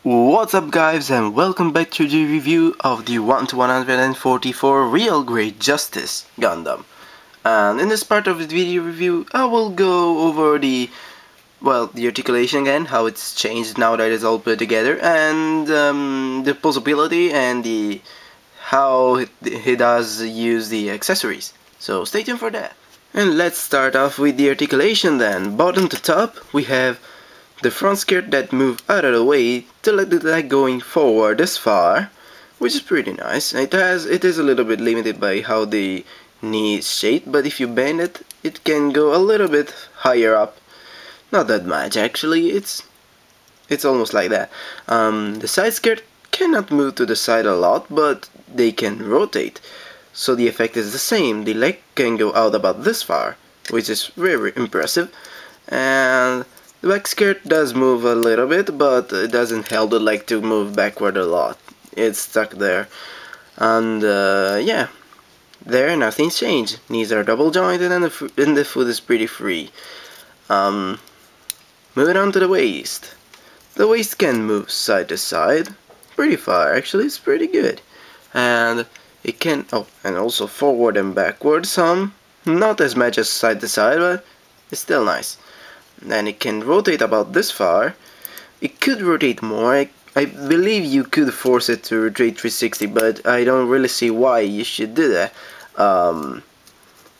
What's up guys, and welcome back to the review of the 1-144 Real Great Justice Gundam. And in this part of the video review I will go over the articulation again, how it's changed now that it's all put together, and the possibility and how he does use the accessories. So stay tuned for that. And let's start off with the articulation then. Bottom to top we have the front skirt that move out of the way to let the leg going forward this far, which is pretty nice. It is a little bit limited by how the knee is shaped, but if you bend it, it can go a little bit higher up. Not that much actually, it's almost like that. The side skirt cannot move to the side a lot, but they can rotate. So the effect is the same, the leg can go out about this far, which is very impressive. And the back skirt does move a little bit, but it doesn't help the leg to move backward a lot. It's stuck there. And yeah, there nothing's changed. Knees are double jointed and the foot is pretty free. Moving on to the waist. The waist can move side to side. Pretty far actually, it's pretty good. And it can, and also forward and backward some. Not as much as side to side, but it's still nice. Then it can rotate about this far. It could rotate more. I believe you could force it to rotate 360, but I don't really see why you should do that. I'm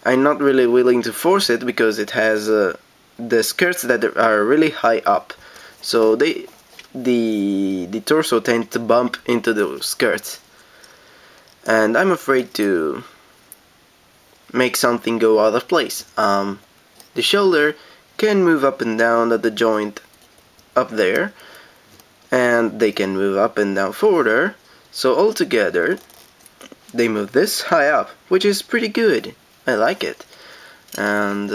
not really willing to force it because it has the skirts that are really high up, so the torso tends to bump into those skirts, and I'm afraid to make something go out of place. The shoulder can move up and down at the joint up there, and they can move up and down further, so altogether they move this high up, which is pretty good. I like it. And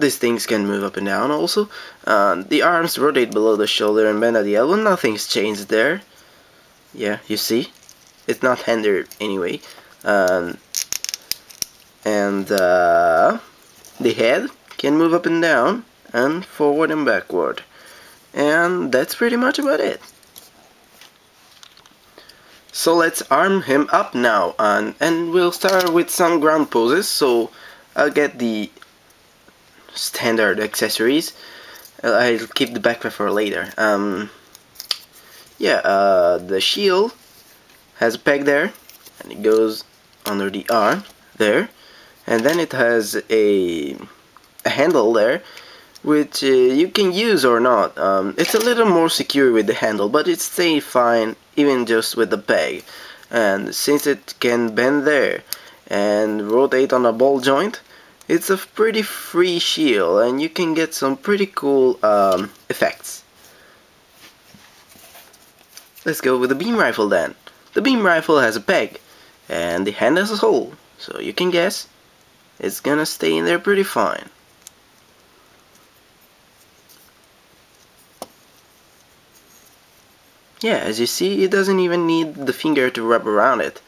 these things can move up and down also. The arms rotate below the shoulder and bend at the elbow. Nothing's changed there. Yeah, you see, it's not hindered anyway. The head can move up and down and forward and backward, and that's pretty much about it. So let's arm him up now, and we'll start with some ground poses. So I'll get the standard accessories. I'll keep the backpack for later. The shield has a peg there, and it goes under the arm there. And then it has a handle there, which you can use or not. It's a little more secure with the handle, but it stays fine even just with the peg. And since it can bend there and rotate on a ball joint, it's a pretty free shield, and you can get some pretty cool effects. Let's go with the beam rifle then. The beam rifle has a peg, and the hand has a hole, so you can guess it's gonna stay in there pretty fine. Yeah, as you see, it doesn't even need the finger to wrap around it.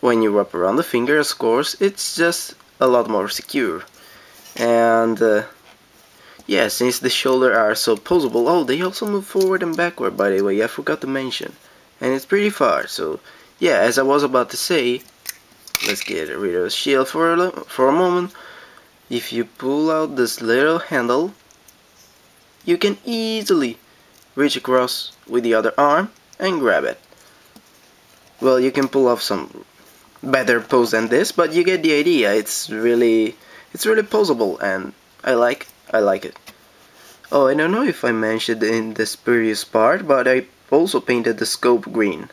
When you wrap around the finger, of course, it's just a lot more secure. And yeah, since the shoulders are so posable, they also move forward and backward, by the way, I forgot to mention. And it's pretty far, so yeah, as I was about to say, let's get rid of the shield for a moment. If you pull out this little handle, you can easily reach across with the other arm and grab it. Well, you can pull off some better pose than this, but you get the idea. It's really poseable, and I like it. Oh, I don't know if I mentioned in this previous part, but I also painted the scope green.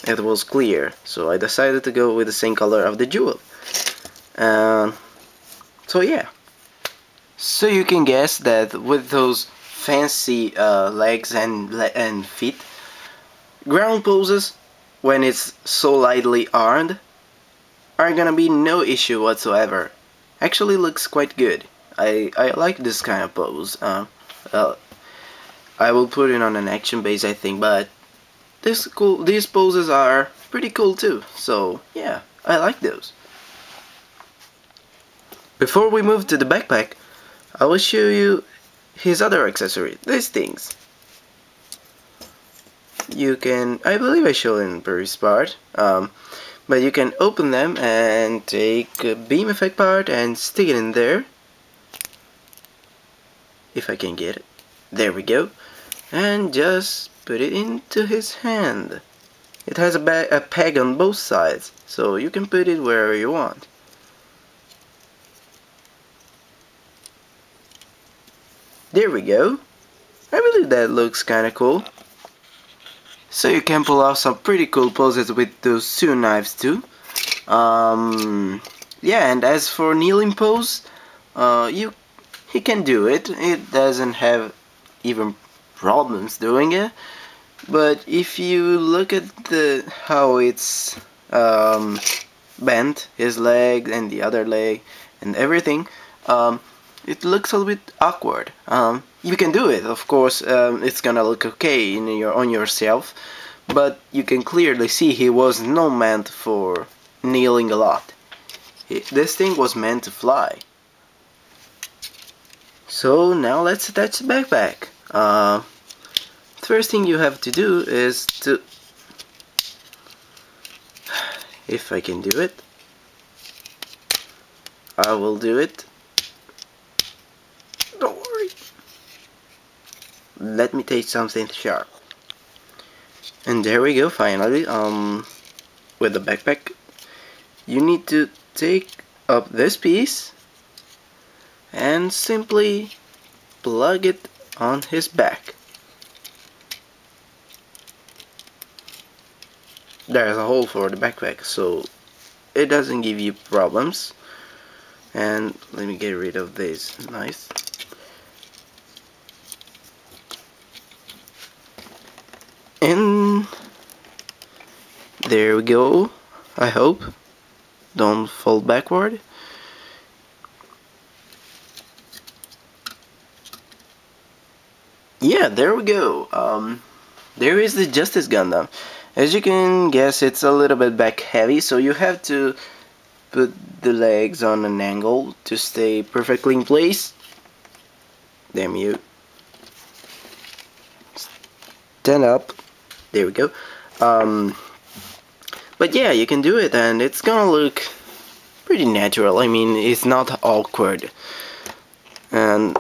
It was clear, so I decided to go with the same color of the jewel. So yeah. So you can guess that with those fancy legs and feet, ground poses, when it's so lightly armed, are gonna be no issue whatsoever. Actually looks quite good. I like this kind of pose. I will put it on an action base, I think, but these poses are pretty cool too, so yeah, I like those. Before we move to the backpack, I will show you his other accessory, these things. You can, I believe I showed in the previous part, but you can open them and take a beam effect part and stick it in there. If I can get it. There we go. And just put it into his hand. It has a peg on both sides, so you can put it wherever you want. There we go. I believe that looks kinda cool. So you can pull off some pretty cool poses with those two knives too. Yeah, and as for kneeling pose, he can do it. It doesn't have even problems doing it. But if you look at how it's bent, his leg and the other leg and everything, it looks a little bit awkward. You can do it, of course. It's gonna look okay on yourself, but you can clearly see he was not meant for kneeling a lot. This thing was meant to fly. So now let's attach the backpack. First thing you have to do is to, if I can do it, I will do it. Don't worry. Let me take something sharp. And there we go, finally. With the backpack, you need to take up this piece and simply plug it on his back. There's a hole for the backpack, so it doesn't give you problems. And let me get rid of this. Nice. And there we go. I hope. Don't fall backward. Yeah, there we go. There is the Justice Gundam. As you can guess, it's a little bit back heavy, so you have to put the legs on an angle to stay perfectly in place. Damn you. Stand up. There we go. But yeah, you can do it, and it's gonna look pretty natural. I mean, it's not awkward. And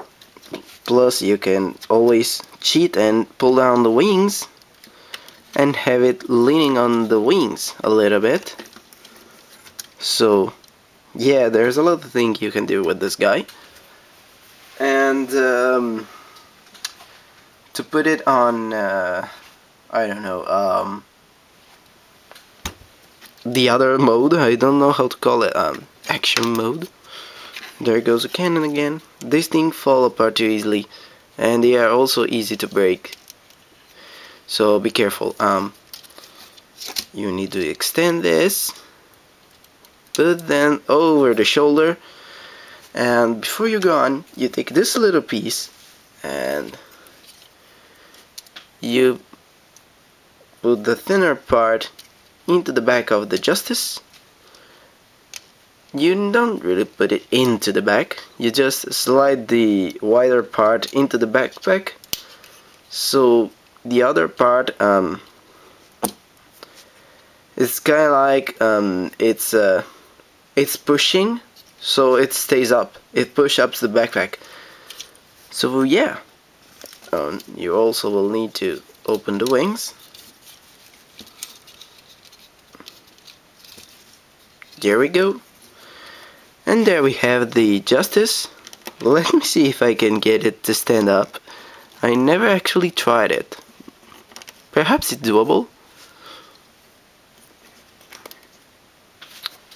plus, you can always cheat and pull down the wings and have it leaning on the wings a little bit. So yeah, there's a lot of things you can do with this guy. And to put it on I don't know, the other mode, I don't know how to call it, action mode. There goes a cannon again. These things fall apart too easily, and they are also easy to break. So be careful. You need to extend this, put them over the shoulder, and before you go on, you take this little piece and you put the thinner part into the back of the Justice. You don't really put it into the back, you just slide the wider part into the backpack, so the other part it's kind of like it's pushing, so it stays up, it pushes up the backpack. So yeah, you also will need to open the wings. There we go. And there we have the Justice. Let me see if I can get it to stand up. I never actually tried it. Perhaps it's doable.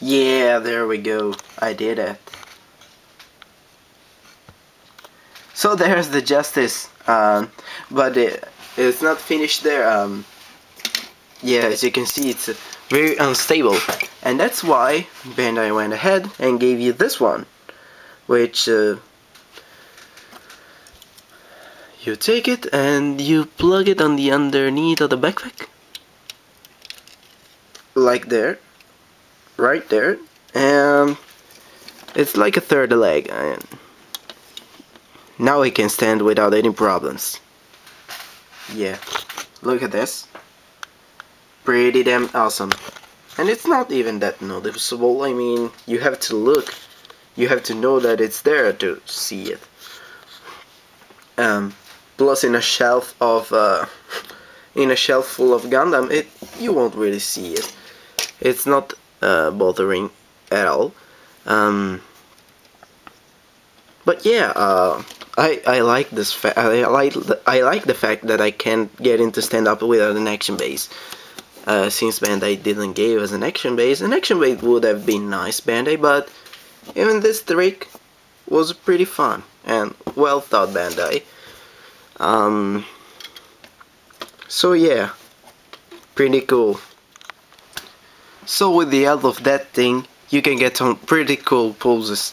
Yeah, there we go. I did it. So there's the Justice. But it's not finished there. Yeah, as you can see, it's very unstable, and that's why Bandai went ahead and gave you this one, which you take it and you plug it on the underneath of the backpack, like there, right there, and it's like a third leg. And now he can stand without any problems. Yeah, look at this. Pretty damn awesome. And it's not even that noticeable. I mean, you have to look. You have to know that it's there to see it. Plus, in a shelf of in a shelf full of Gundam, you won't really see it. It's not bothering at all. But yeah, I like this. I like the fact that I can get into stand up without an action base. Since Bandai didn't give us an action base would have been nice, Bandai, but even this trick was pretty fun and well thought, Bandai. So yeah, pretty cool. So with the help of that thing, you can get some pretty cool poses,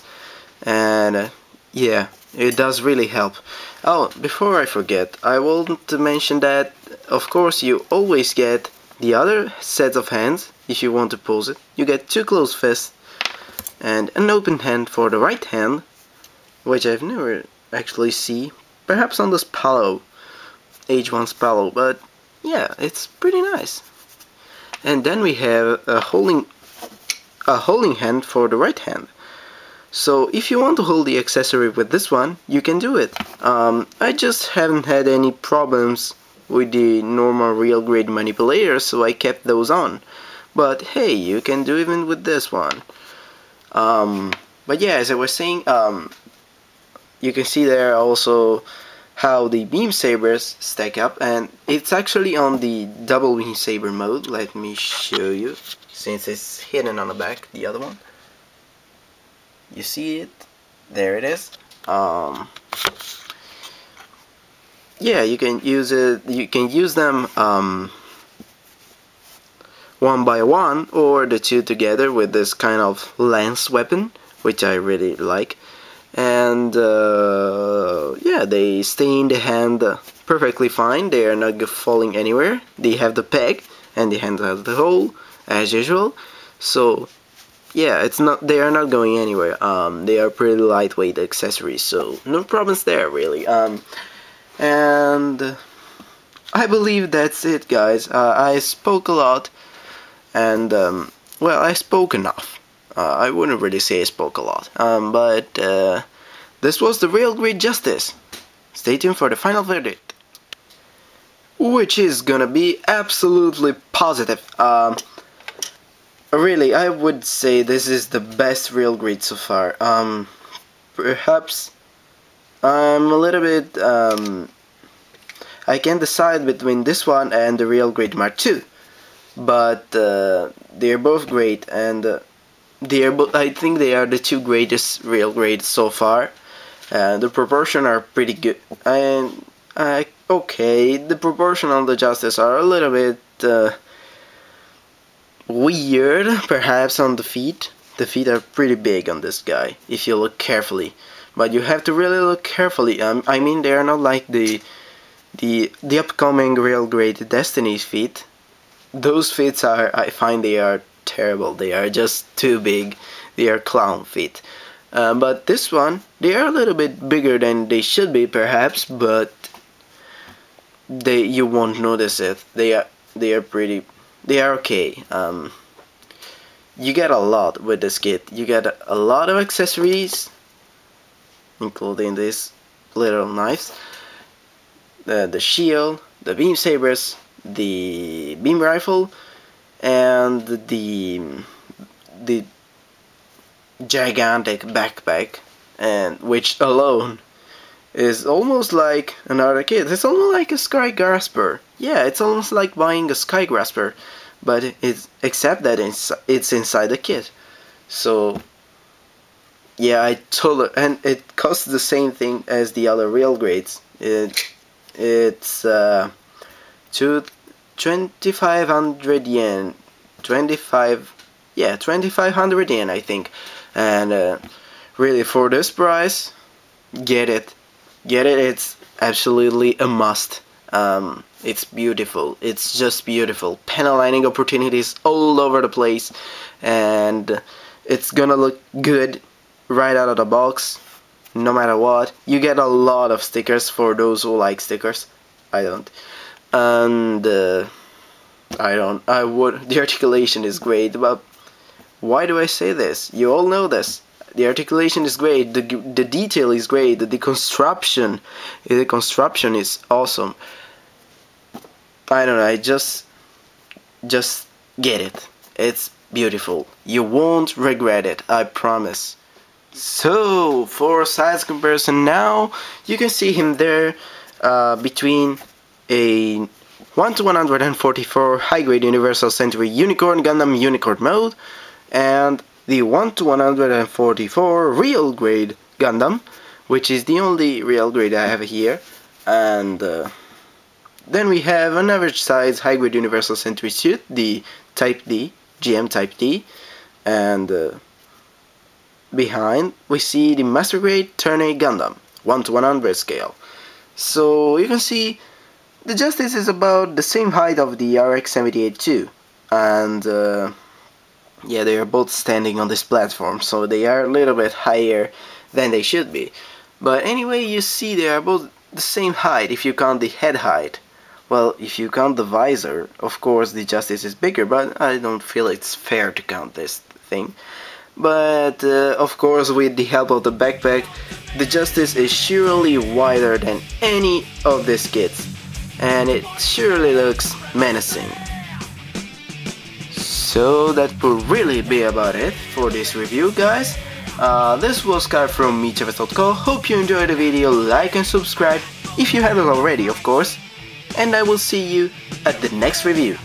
and yeah, it does really help. Oh, before I forget, I want to mention that of course you always get the other set of hands if you want to pose it. You get 2 closed fists and an open hand for the right hand, which I've never actually seen. Perhaps on the Spallo, H1 Spallo, but yeah, it's pretty nice. And then we have a holding hand for the right hand. So if you want to hold the accessory with this one, you can do it. I just haven't had any problems with the normal real grade manipulators, so I kept those on. But hey, you can do even with this one. But yeah, as I was saying, you can see there also how the beam sabers stack up, and it's actually on the double beam saber mode. Let me show you, since it's hidden on the back, the other one. You see it? There it is. Yeah, you can use it. You can use them one by one, or the two together with this kind of lance weapon, which I really like. And yeah, they stay in the hand perfectly fine. They are not falling anywhere. They have the peg, and the hand has the hole, as usual. So yeah, they are not going anywhere. They are pretty lightweight accessories, so no problems there really. And I believe that's it, guys. I spoke a lot, and well, I spoke enough. I wouldn't really say I spoke a lot, but this was the real great justice. Stay tuned for the final verdict, which is gonna be absolutely positive. Really, I would say this is the best real grade so far. Perhaps I'm a little bit, I can decide between this one and the real grade Mark II, but they're both great, and I think they are the 2 greatest real grades so far. The proportion are pretty good, and okay, the proportion on the Justice are a little bit weird, perhaps on the feet. The feet are pretty big on this guy, if you look carefully. But you have to really look carefully. I mean, they are not like the upcoming real grade Destiny's feet. Those feet are, I find they are terrible. They are just too big. They are clown feet. But this one, they are a little bit bigger than they should be, perhaps. But you won't notice it. They are pretty. They are okay. You get a lot with this kit. You get a lot of accessories, including these little knives, the shield, the beam sabers, the beam rifle, and the gigantic backpack, and which alone is almost like another kit. It's almost like a Skygrasper. Yeah, it's almost like buying a Skygrasper, but except that it's inside the kit. So yeah, and it costs the same thing as the other real grades. It's 2,500 yen, 2,500 yen, I think. And really, for this price, get it. It's absolutely a must. It's beautiful. It's just beautiful. Panel lining opportunities all over the place, and it's gonna look good right out of the box. no matter what. You get a lot of stickers for those who like stickers. I don't. And I would. The articulation is great, but why do I say this? You all know this. The articulation is great. The detail is great. The construction is awesome. I don't know. I just get it. It's beautiful. You won't regret it. I promise. So for size comparison now, you can see him there between a 1:144 high-grade Universal Century Unicorn Gundam Unicorn mode and the 1:144 real grade Gundam, which is the only real grade I have here. And then we have an average size high-grade Universal Century suit, the Type D, GM Type D, and behind we see the Master Grade Turn A Gundam, 1:100 scale. So you can see the Justice is about the same height of the RX-78 too, and yeah, they are both standing on this platform, so they are a little bit higher than they should be. But anyway, you see they are both the same height if you count the head height. Well, if you count the visor, of course the Justice is bigger, but I don't feel it's fair to count this thing. But of course, with the help of the backpack, the Justice is surely wider than any of these kits, and it surely looks menacing. So that would really be about it for this review, guys. This was Kai from MECHAVERSE.co. Hope you enjoyed the video. Like and subscribe if you haven't already, of course. And I will see you at the next review.